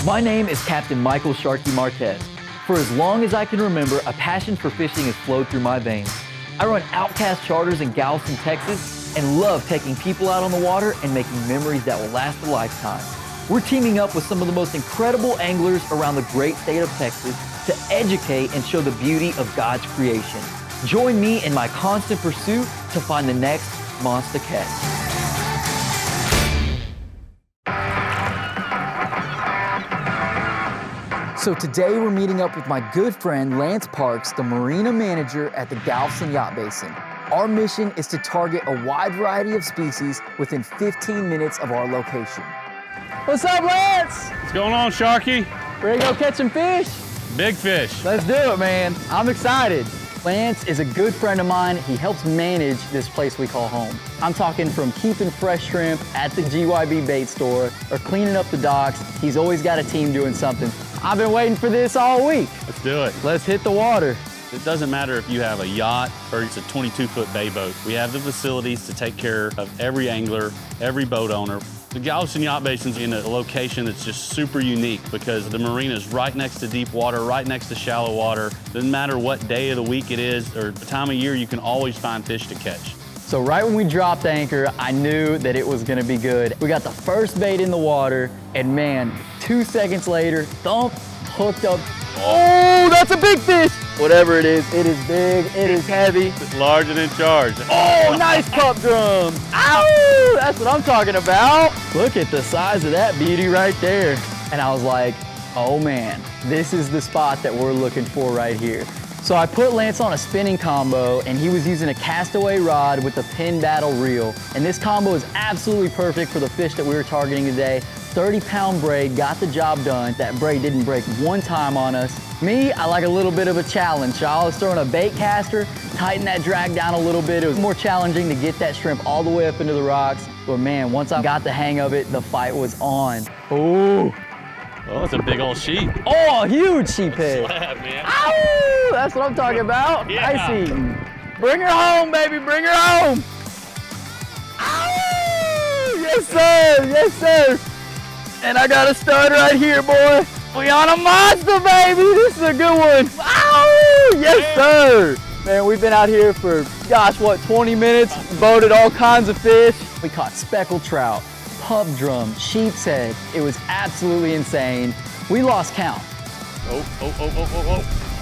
My name is Captain Michael Sharky Marquez. For as long as I can remember, a passion for fishing has flowed through my veins. I run Outcast charters in Galveston, Texas, and love taking people out on the water and making memories that will last a lifetime. We're teaming up with some of the most incredible anglers around the great state of Texas to educate and show the beauty of God's creation. Join me in my constant pursuit to find the next monster catch. So today we're meeting up with my good friend Lance Parks, the Marina Manager at the Galveston Yacht Basin. Our mission is to target a wide variety of species within 15 minutes of our location. What's up, Lance? What's going on, Sharky? Ready to go catch some fish? Big fish. Let's do it, man. I'm excited. Lance is a good friend of mine. He helps manage this place we call home. I'm talking from keeping fresh shrimp at the GYB bait store or cleaning up the docks. He's always got a team doing something. I've been waiting for this all week. Let's do it. Let's hit the water. It doesn't matter if you have a yacht or it's a 22-foot bay boat. We have the facilities to take care of every angler, every boat owner. The Galveston Yacht Basin's in a location that's just super unique because the marina is right next to deep water, right next to shallow water. Doesn't matter what day of the week it is or the time of year, you can always find fish to catch. So right when we dropped anchor, I knew that it was gonna be good. We got the first bait in the water, and man, 2 seconds later, thump, hooked up. Oh, that's a big fish! Whatever it is big, it is heavy. It's large and in charge. Oh, nice pup drum. Ow, that's what I'm talking about. Look at the size of that beauty right there. And I was like, oh man, this is the spot that we're looking for right here. So I put Lance on a spinning combo and he was using a castaway rod with a pin battle reel. And this combo is absolutely perfect for the fish that we were targeting today. 30-pound braid got the job done. That braid didn't break one time on us. Me, I like a little bit of a challenge. So I was throwing a Baitcaster, tighten that drag down a little bit. It was more challenging to get that shrimp all the way up into the rocks. But man, once I got the hang of it, the fight was on. Ooh. Oh, that's a big old sheep. Oh, a huge sheephead. Slab, man. Ow! That's what I'm talking about. Yeah. Nice eating. Bring her home, baby, bring her home. Ow! Yes, sir, yes, sir. And I got a stud right here, boy. We on a monster, baby. This is a good one. Ow! Yes, sir. Man, we've been out here for, gosh, what, 20 minutes? Boated all kinds of fish. We caught speckled trout, pup drum, sheep's head. It was absolutely insane. We lost count.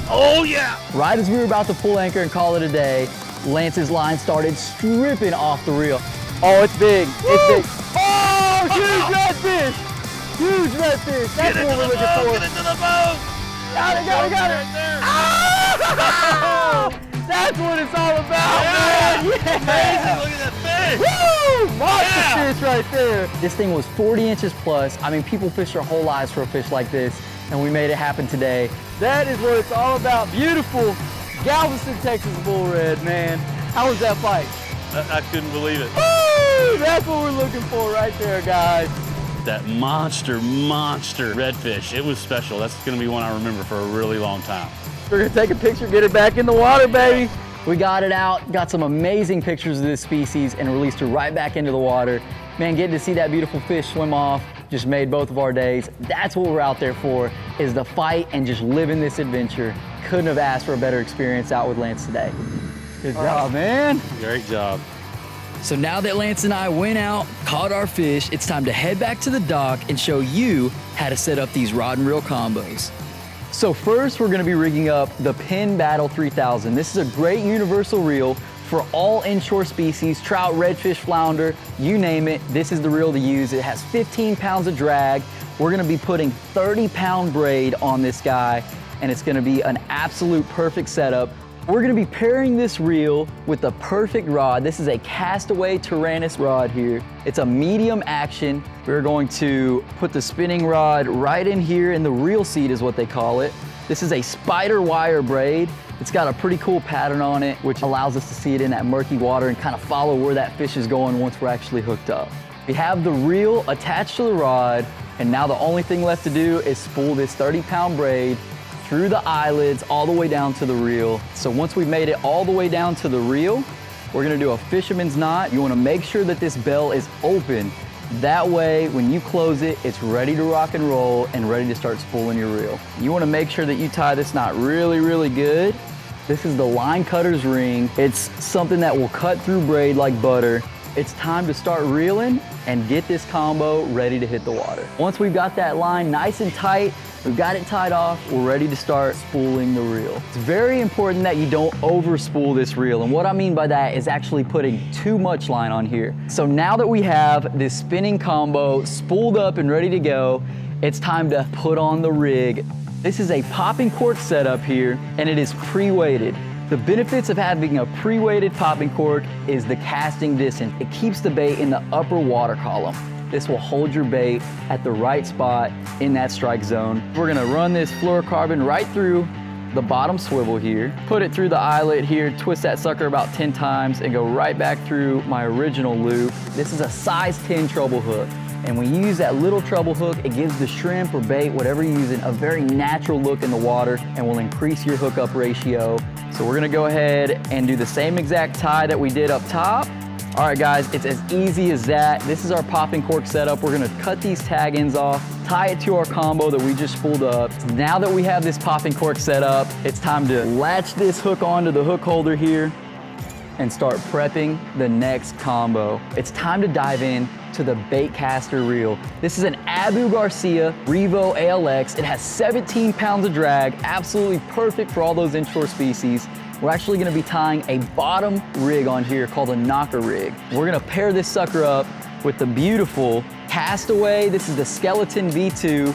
Oh, yeah. Right as we were about to pull anchor and call it a day, Lance's line started stripping off the reel. Oh, it's big. Woo! It's big. Oh, huge redfish. Huge redfish. That's what we're looking for. Get into the boat. Got it. Right there. Oh! That's what it's all about, man. Yeah. Amazing. Look at that fish. Woo! Monster fish right there. This thing was 40 inches plus. I mean, people fish their whole lives for a fish like this, and we made it happen today. That is what it's all about. Beautiful Galveston, Texas bull red, man. How was that fight? I couldn't believe it. Woo! That's what we're looking for right there, guys. That monster redfish. It was special. That's gonna be one I remember for a really long time. We're gonna take a picture, get it back in the water, baby. We got it out, got some amazing pictures of this species and released her right back into the water. Man, getting to see that beautiful fish swim off just made both of our days. That's what we're out there for, is the fight and just living this adventure. Couldn't have asked for a better experience out with Lance today. Good job, man. Great job. So now that Lance and I went out, caught our fish, it's time to head back to the dock and show you how to set up these rod and reel combos. So first, we're gonna be rigging up the Pin Battle 3000. This is a great universal reel for all inshore species, trout, redfish, flounder, you name it. This is the reel to use. It has 15 pounds of drag. We're gonna be putting 30-pound braid on this guy, and it's gonna be an absolute perfect setup. We're gonna be pairing this reel with the perfect rod. This is a Castaway Tyrannus rod here. It's a medium action. We're going to put the spinning rod right in here in the reel seat is what they call it. This is a spider wire braid. It's got a pretty cool pattern on it, which allows us to see it in that murky water and kind of follow where that fish is going once we're actually hooked up. We have the reel attached to the rod, and now the only thing left to do is spool this 30-pound braid through the eyelids all the way down to the reel. So once we've made it all the way down to the reel, we're gonna do a fisherman's knot. You wanna make sure that this bell is open That way, when you close it, it's ready to rock and roll and ready to start spooling your reel. You wanna make sure that you tie this knot really, really good. This is the line cutter's ring. It's something that will cut through braid like butter. It's time to start reeling and get this combo ready to hit the water. Once we've got that line nice and tight, we've got it tied off, we're ready to start spooling the reel. It's very important that you don't over spool this reel. And what I mean by that is actually putting too much line on here. So now that we have this spinning combo spooled up and ready to go, it's time to put on the rig. This is a popping cork setup here, and it is pre-weighted. The benefits of having a pre-weighted popping cork is the casting distance. It keeps the bait in the upper water column. This will hold your bait at the right spot in that strike zone. We're gonna run this fluorocarbon right through the bottom swivel here, put it through the eyelet here, twist that sucker about 10 times, and go right back through my original loop. This is a size 10 treble hook. And when you use that little treble hook, it gives the shrimp or bait, whatever you're using, a very natural look in the water and will increase your hookup ratio. So we're gonna go ahead and do the same exact tie that we did up top. All right guys, it's as easy as that. This is our popping cork setup. We're gonna cut these tag ends off, tie it to our combo that we just spooled up. Now that we have this popping cork set up, it's time to latch this hook onto the hook holder here and start prepping the next combo. It's time to dive in to the Baitcaster reel. This is an Abu Garcia Revo ALX. It has 17 pounds of drag, absolutely perfect for all those inshore species. We're actually gonna be tying a bottom rig on here called a knocker rig. We're gonna pair this sucker up with the beautiful Castaway. This is the Skeleton V2.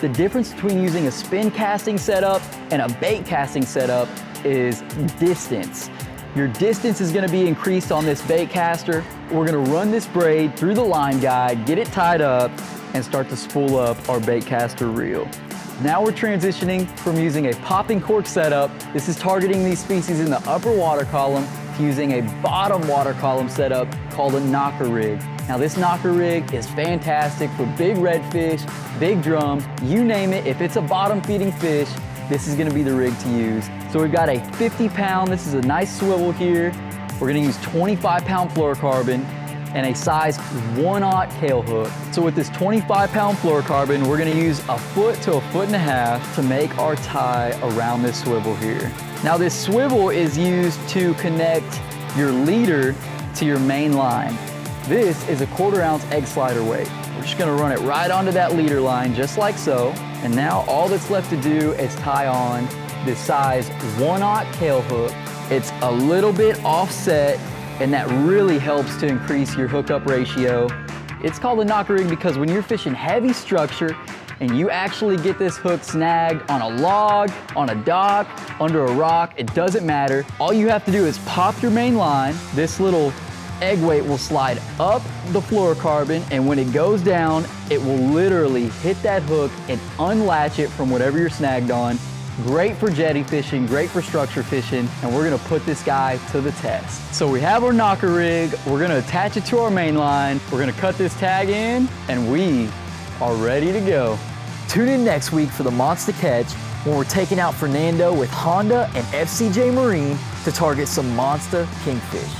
The difference between using a spin casting setup and a bait casting setup is distance. Your distance is gonna be increased on this Baitcaster. We're gonna run this braid through the line guide, get it tied up, and start to spool up our Baitcaster reel. Now we're transitioning from using a popping cork setup. This is targeting these species in the upper water column to using a bottom water column setup called a knocker rig. Now this knocker rig is fantastic for big redfish, big drum, you name it. If it's a bottom feeding fish, this is gonna be the rig to use. So we've got a 50-pound, this is a nice swivel here. We're gonna use 25-pound fluorocarbon and a size 1/0 tail hook. So with this 25-pound fluorocarbon, we're gonna use 1 foot to 1.5 feet to make our tie around this swivel here. Now this swivel is used to connect your leader to your main line. This is a 1/4 ounce egg slider weight. We're just gonna run it right onto that leader line, just like so. And now all that's left to do is tie on this size 1/0 tail hook. It's a little bit offset, and that really helps to increase your hookup ratio. It's called a knocker rig because when you're fishing heavy structure and you actually get this hook snagged on a log, on a dock, under a rock, it doesn't matter. All you have to do is pop your main line. This little egg weight will slide up the fluorocarbon, and when it goes down, it will literally hit that hook and unlatch it from whatever you're snagged on. Great for jetty fishing, great for structure fishing, and we're gonna put this guy to the test. So we have our knocker rig, we're gonna attach it to our main line, we're gonna cut this tag in, and we are ready to go. Tune in next week for the monster catch when we're taking out Fernando with Honda and FCJ Marine to target some monster kingfish.